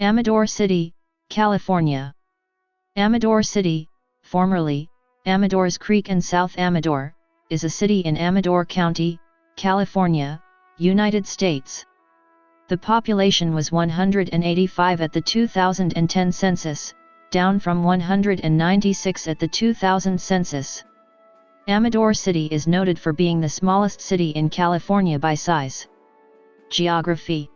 Amador City, California. Amador City, formerly Amador's Creek and South Amador, is a city in Amador County, California, United States. The population was 185 at the 2010 census, down from 196 at the 2000 census. Amador City is noted for being the smallest city in California by size. Geography.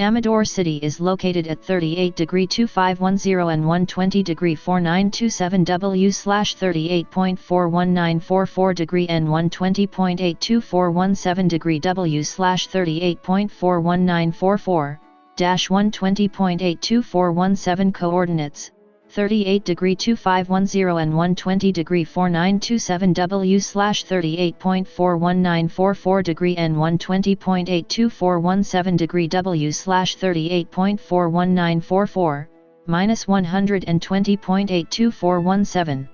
Amador City is located at 38°2510 and 120°4927 W/38.41944° and 120.82417° W/38.41944-120.82417 coordinates. 38°2510 and 120°4927 W/38.41944° and 120.82417° W/38.41944, -120.82417.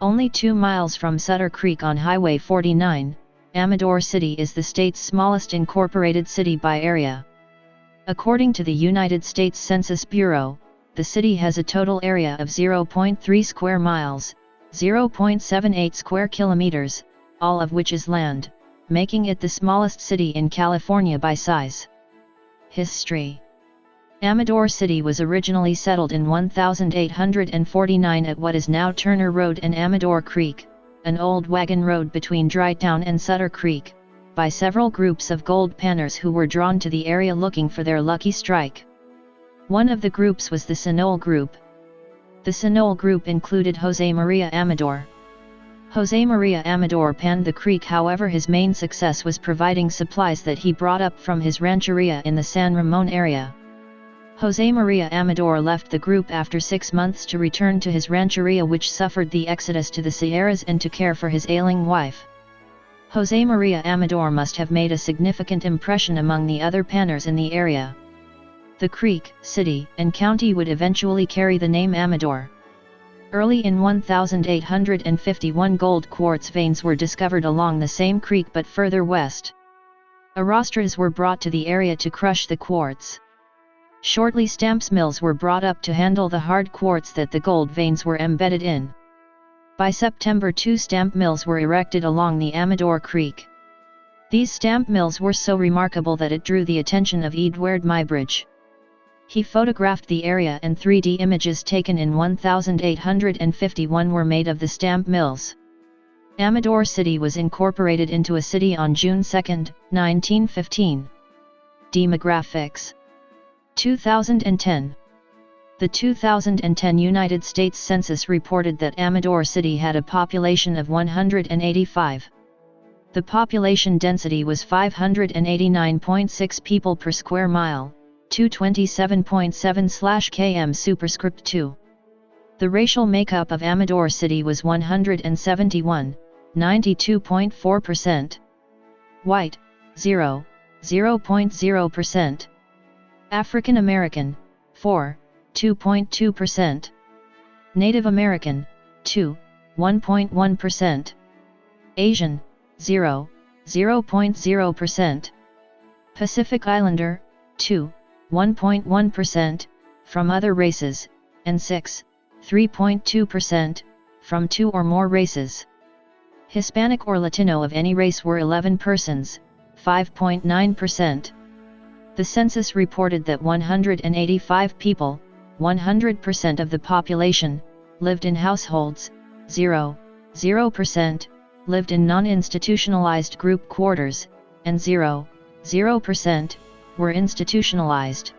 Only 2 miles from Sutter Creek on Highway 49, Amador City is the state's smallest incorporated city by area. According to the United States Census Bureau, the city has a total area of 0.3 square miles, 0.78 square kilometers, all of which is land, making it the smallest city in California by size. History. Amador City was originally settled in 1849 at what is now Turner Road and Amador Creek, an old wagon road between Drytown and Sutter Creek, by several groups of gold panners who were drawn to the area looking for their lucky strike. One of the groups was the Seminole Group. The Seminole Group included Jose Maria Amador. Jose Maria Amador panned the creek, however his main success was providing supplies that he brought up from his rancheria in the San Ramon area. Jose Maria Amador left the group after 6 months to return to his rancheria, which suffered the exodus to the Sierras, and to care for his ailing wife. Jose Maria Amador must have made a significant impression among the other panners in the area. The creek, city, and county would eventually carry the name Amador. Early in 1851 gold quartz veins were discovered along the same creek but further west. Arrastras were brought to the area to crush the quartz. Shortly stamps mills were brought up to handle the hard quartz that the gold veins were embedded in. By September 2 stamp mills were erected along the Amador Creek. These stamp mills were so remarkable that it drew the attention of Edward Muybridge. He photographed the area, and 3D images taken in 1851 were made of the stamp mills. Amador City was incorporated into a city on June 2, 1915. Demographics. 2010. The 2010 United States Census reported that Amador City had a population of 185. The population density was 589.6 people per square mile, 227.7/km superscript 2. The racial makeup of Amador City was 171, 92.4%. White, 0.0%. African American, 2.2%. Native American, 1.1%. Asian, 0.0%. Pacific Islander, 1.1%, from other races, and 3.2%, from 2 or more races. Hispanic or Latino of any race were 11 persons, 5.9%. The census reported that 185 people, 100% of the population, lived in households, 0% lived in non-institutionalized group quarters, and 0% were institutionalized.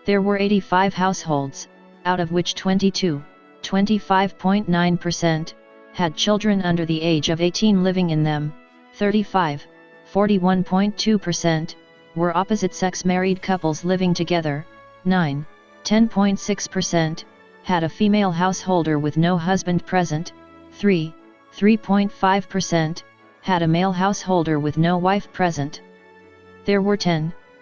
There were 85 households, out of which 25.9%, had children under the age of 18 living in them, 41.2%, were opposite-sex married couples living together, 10.6%, had a female householder with no husband present, 3.5%, had a male householder with no wife present. There were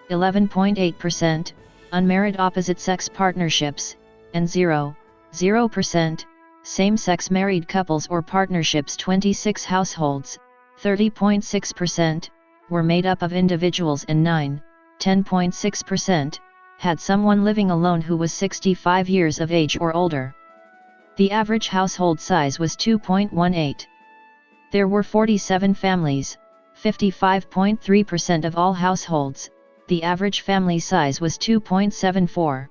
11.8%, unmarried opposite-sex partnerships, and 0% same-sex married couples or partnerships. 26 households, 30.6%, were made up of individuals, and 10.6%, had someone living alone who was 65 years of age or older. The average household size was 2.18. There were 47 families, 55.3% of all households. The average family size was 2.74.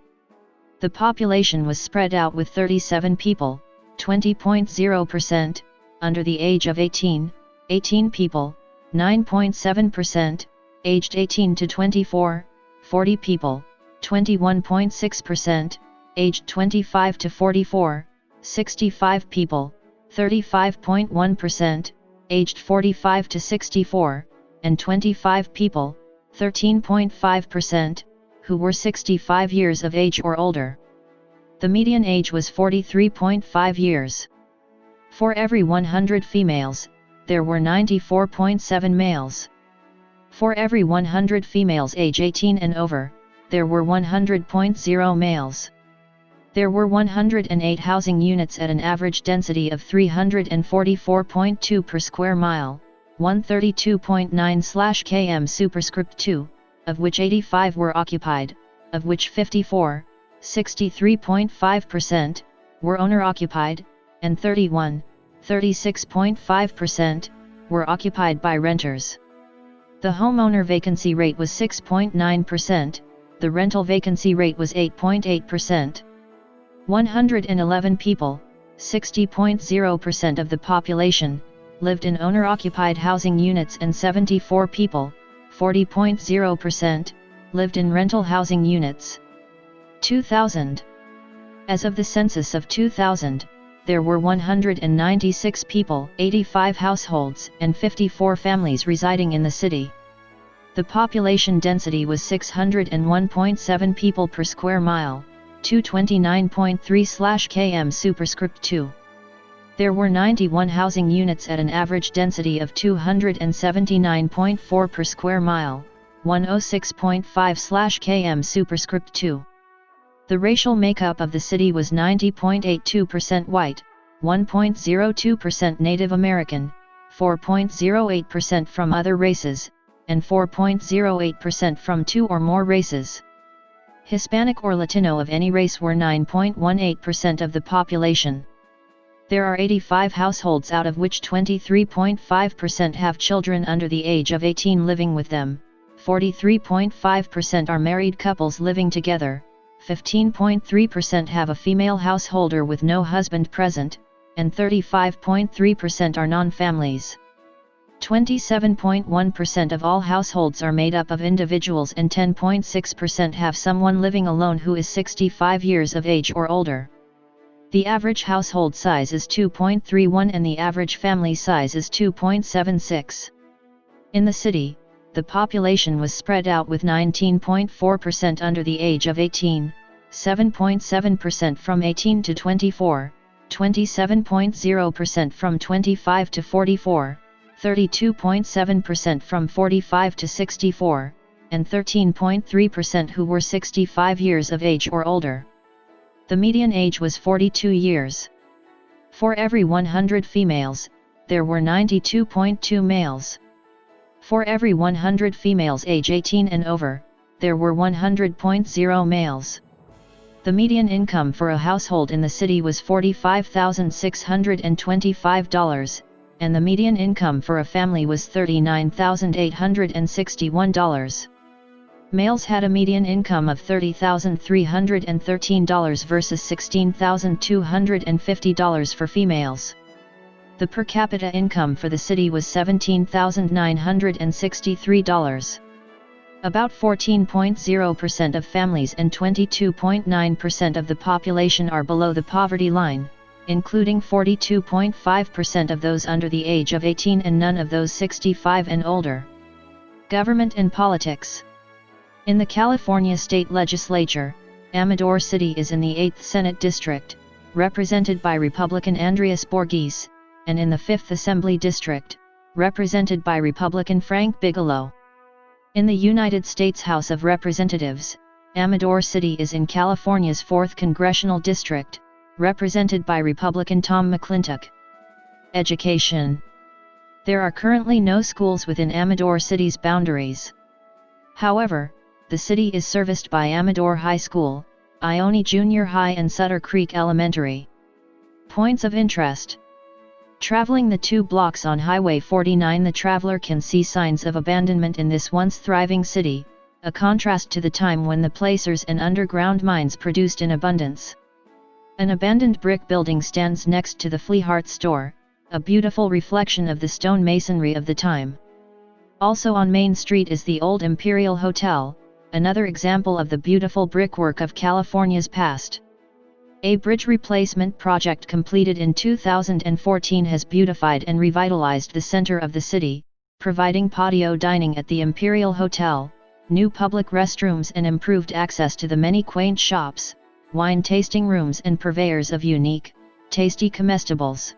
The population was spread out with 37 people, 20.0%, under the age of 18, 18 people, 9.7%, aged 18 to 24, 40 people, 21.6%, aged 25 to 44, 65 people, 35.1%, aged 45 to 64, and 25 people, 13.5%, who were 65 years of age or older. The median age was 43.5 years. For every 100 females, there were 94.7 males. For every 100 females age 18 and over, there were 100.0 males. There were 108 housing units at an average density of 344.2 per square mile, 132.9/km superscript 2, of which 85 were occupied, of which 54, 63.5%, were owner-occupied, and 31, 36.5%, were occupied by renters. The homeowner vacancy rate was 6.9%, the rental vacancy rate was 8.8%. 111 people, 60.0% of the population, lived in owner-occupied housing units and 74 people, 40.0%, lived in rental housing units. 2000. As of the census of 2000, there were 196 people, 85 households, and 54 families residing in the city. The population density was 601.7 people per square mile, 229.3/km superscript 2. There were 91 housing units at an average density of 279.4 per square mile, 106.5/km superscript 2. The racial makeup of the city was 90.82% white, 1.02% Native American, 4.08% from other races, and 4.08% from two or more races. Hispanic or Latino of any race were 9.18% of the population. There are 85 households out of which 23.5% have children under the age of 18 living with them, 43.5% are married couples living together, 15.3% have a female householder with no husband present, and 35.3% are non-families. 27.1% of all households are made up of individuals and 10.6% have someone living alone who is 65 years of age or older. The average household size is 2.31 and the average family size is 2.76. In the city, the population was spread out with 19.4% under the age of 18, 7.7% from 18 to 24, 27.0% from 25 to 44, 32.7% from 45 to 64, and 13.3% who were 65 years of age or older. The median age was 42 years. For every 100 females, there were 92.2 males. For every 100 females age 18 and over, there were 100.0 males. The median income for a household in the city was $45,625, and the median income for a family was $39,861. Males had a median income of $30,313 versus $16,250 for females. The per capita income for the city was $17,963. About 14.0% of families and 22.9% of the population are below the poverty line, including 42.5% of those under the age of 18 and none of those 65 and older. Government and politics. In the California State Legislature, Amador City is in the 8th Senate District, represented by Republican Andreas Borges, and in the 5th Assembly District, represented by Republican Frank Bigelow. In the United States House of Representatives, Amador City is in California's 4th Congressional District, represented by Republican Tom McClintock. Education. There are currently no schools within Amador City's boundaries. However, The city is serviced by Amadore High School, Ione Junior High and Sutter Creek Elementary. Points of interest. Traveling the 2 blocks on Highway 49, the traveler can see signs of abandonment in this once thriving city, a contrast to the time when the placers and underground mines produced in abundance. An abandoned brick building stands next to the Fleahart store, a beautiful reflection of the stone masonry of the time. Also on Main Street is the old Imperial Hotel, another example of the beautiful brickwork of California's past. A bridge replacement project completed in 2014 has beautified and revitalized the center of the city, providing patio dining at the Imperial Hotel, new public restrooms and improved access to the many quaint shops, wine tasting rooms and purveyors of unique, tasty comestibles.